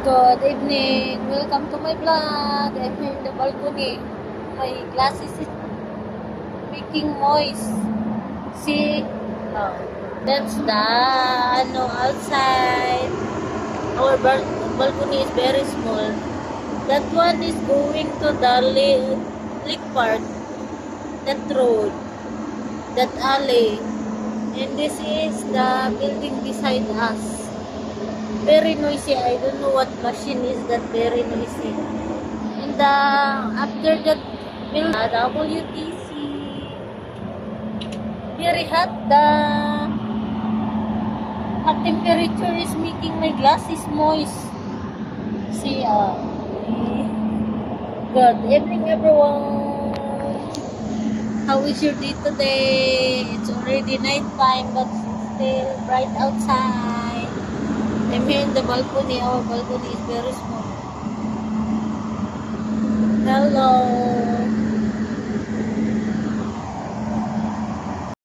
Good evening. Welcome to my vlog. I'm here in the balcony. My glasses is making noise. See? Oh, that's the outside. Our balcony is very small. That one is going to the lake part. That road. That alley. And this is the building beside us. Very noisy. I don't know what machine is that very noisy. And after that building, WTC. Very hot. The hot temperature is making my glasses moist. See, good evening, everyone. How is your day today? It's already night time, but it's still bright outside. I'm here in the balcony. Our balcony is very small.